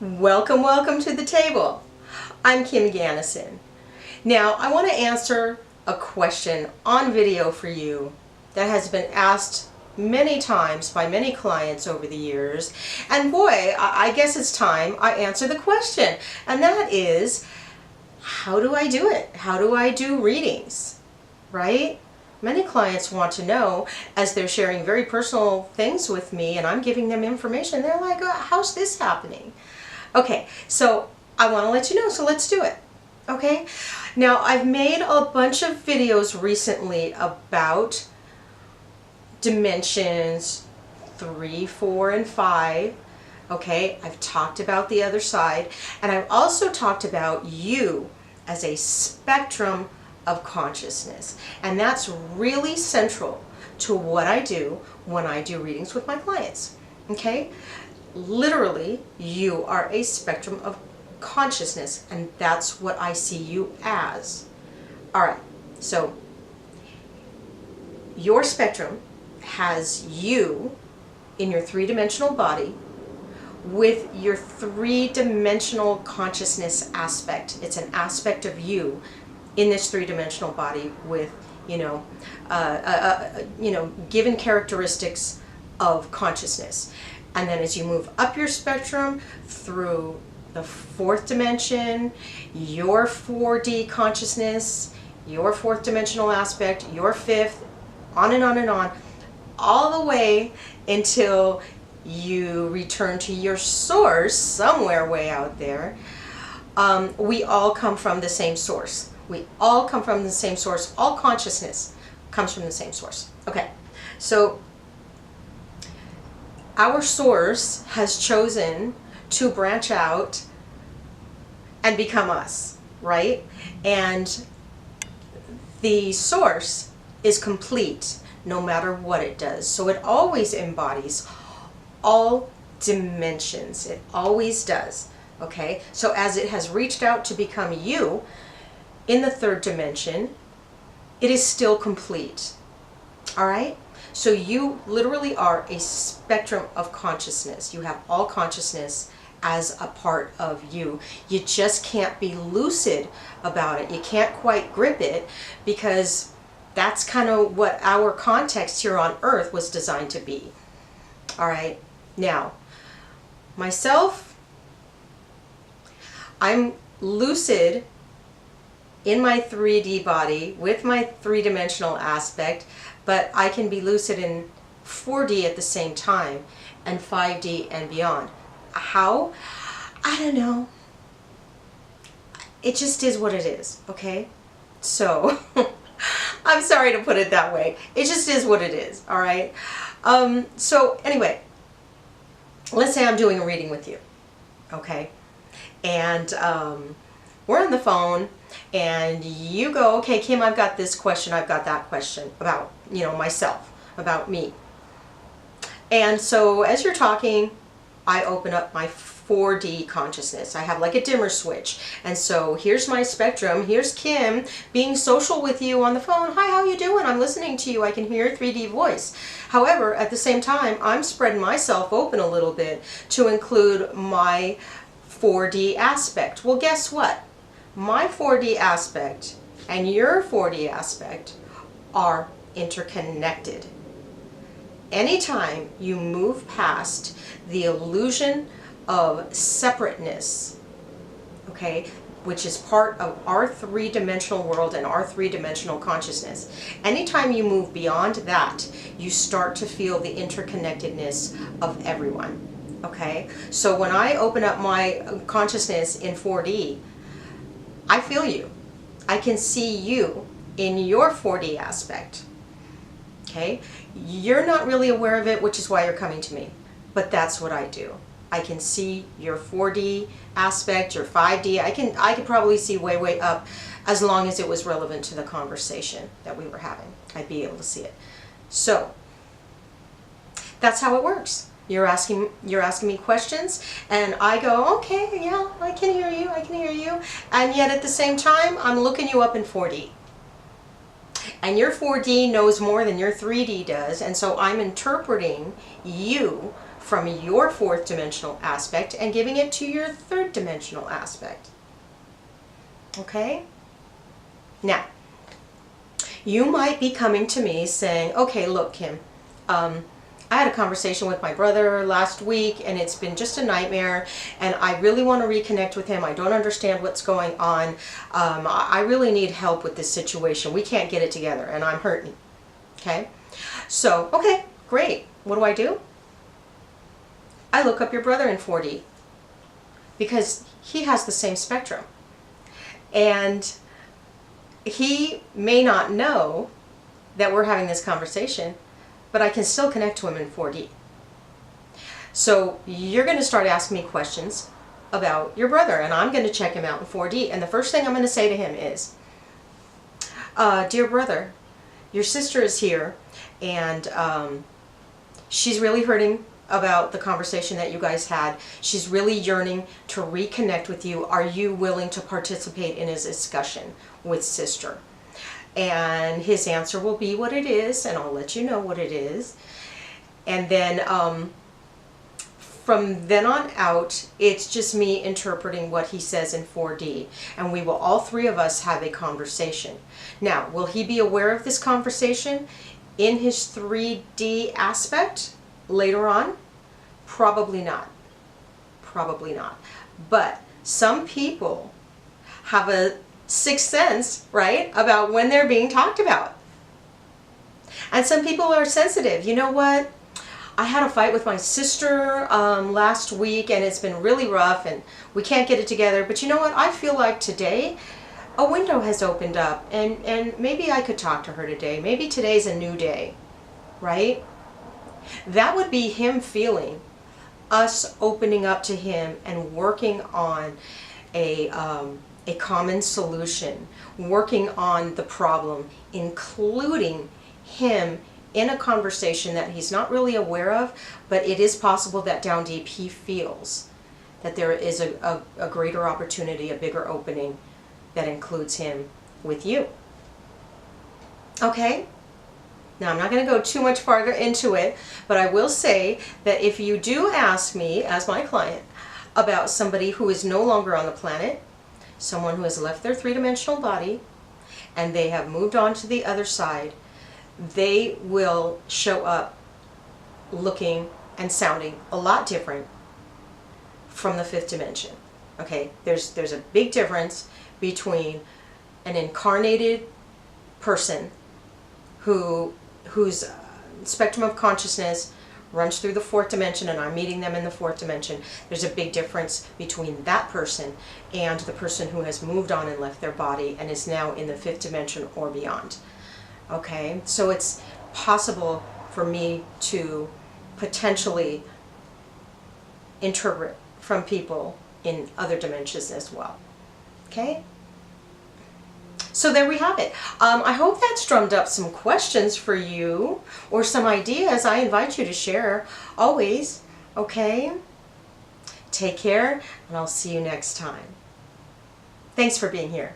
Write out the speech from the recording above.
Welcome, welcome to the table. I'm Kim Ganassin. Now, I want to answer a question on video for you that has been asked many times by many clients over the years. And boy, I guess it's time I answer the question. And that is, how do I do it? How do I do readings? Right? Many clients want to know, as they're sharing very personal things with me and I'm giving them information, they're like, how's this happening? Okay, so I want to let you know, so let's do it. Okay, now I've made a bunch of videos recently about dimensions 3, 4, and 5. Okay, I've talked about the other side, and I've also talked about you as a spectrum of consciousness, and that's really central to what I do when I do readings with my clients. Okay, literally, you are a spectrum of consciousness, and that's what I see you as. All right, so your spectrum has you in your three-dimensional body with your three-dimensional consciousness aspect. It's an aspect of you in this three-dimensional body with, given characteristics of consciousness. And then as you move up your spectrum through the fourth dimension, your 4D consciousness, your fourth dimensional aspect, your fifth, on and on and on, all the way until you return to your source somewhere way out there. We all come from the same source. We all come from the same source. All consciousness comes from the same source. Okay, so our source has chosen to branch out and become us, right? And the source is complete no matter what it does. So it always embodies all dimensions. It always does. Okay, so as it has reached out to become you in the third dimension, it is still complete. All right, so you literally are a spectrum of consciousness. You have all consciousness as a part of you. You just can't be lucid about it. You can't quite grip it, because that's kind of what our context here on Earth was designed to be. All right, now myself, I'm lucid in my 3D body with my three-dimensional aspect, but I can be lucid in 4D at the same time and 5D and beyond. How? I don't know. It just is what it is, okay? So, I'm sorry to put it that way. It just is what it is, all right? So anyway, let's say I'm doing a reading with you, okay? And we're on the phone, and you go, okay, Kim, I've got this question, I've got that question about, myself, about me. And so as you're talking, I open up my 4D consciousness. I have like a dimmer switch. And so here's my spectrum. Here's Kim being social with you on the phone. Hi, how you doing? I'm listening to you. I can hear your 3D voice. However, at the same time, I'm spreading myself open a little bit to include my 4D aspect. Well, guess what? My 4D aspect and your 4D aspect are interconnected. Anytime you move past the illusion of separateness, okay, which is part of our three-dimensional world and our three-dimensional consciousness, anytime you move beyond that, you start to feel the interconnectedness of everyone. Okay, so when I open up my consciousness in 4D, I feel you. I can see you in your 4D aspect. Okay, you're not really aware of it, which is why you're coming to me, but that's what I do. I can see your 4D aspect, your 5D. I could probably see way up, as long as it was relevant to the conversation that we were having. I'd be able to see it. So that's how it works. You're asking me questions, and I go, okay, yeah, I can hear you, and yet at the same time, I'm looking you up in 4D. And your 4D knows more than your 3D does, and so I'm interpreting you from your fourth dimensional aspect and giving it to your third dimensional aspect. Okay? Now, you might be coming to me saying, okay, look, Kim, I had a conversation with my brother last week and it's been just a nightmare and I really want to reconnect with him. I don't understand what's going on. I really need help with this situation. We can't get it together and I'm hurting. Okay? So, okay, great. What do? I look up your brother in 4D because he has the same spectrum. And he may not know that we're having this conversation, but I can still connect to him in 4D. So you're going to start asking me questions about your brother, and I'm going to check him out in 4D. And the first thing I'm going to say to him is, dear brother, your sister is here, and she's really hurting about the conversation that you guys had. She's really yearning to reconnect with you. Are you willing to participate in his discussion with sister? And his answer will be what it is, and I'll let you know what it is. And then from then on out, it's just me interpreting what he says in 4D. And we will, all three of us, have a conversation. Now, will he be aware of this conversation in his 3D aspect later on? Probably not. Probably not. But some people have a sixth sense, right, about when they're being talked about. And some people are sensitive. You know what? I had a fight with my sister last week and it's been really rough and we can't get it together. But you know what? I feel like today a window has opened up and maybe I could talk to her today. Maybe today's a new day, right? That would be him feeling us opening up to him and working on a common solution, working on the problem, including him in a conversation that he's not really aware of, but it is possible that down deep he feels that there is a greater opportunity, a bigger opening that includes him with you. Okay? Now, I'm not going to go too much farther into it, but I will say that if you do ask me, as my client, about somebody who is no longer on the planet, someone who has left their three-dimensional body, and they have moved on to the other side, they will show up looking and sounding a lot different from the fifth dimension. Okay, there's a big difference between an incarnated person whose spectrum of consciousness runs through the fourth dimension, and I'm meeting them in the fourth dimension. There's a big difference between that person and the person who has moved on and left their body and is now in the fifth dimension or beyond. Okay, so it's possible for me to potentially interpret from people in other dimensions as well. Okay? So there we have it. I hope that's drummed up some questions for you or some ideas. I invite you to share always. Okay? Take care, and I'll see you next time. Thanks for being here.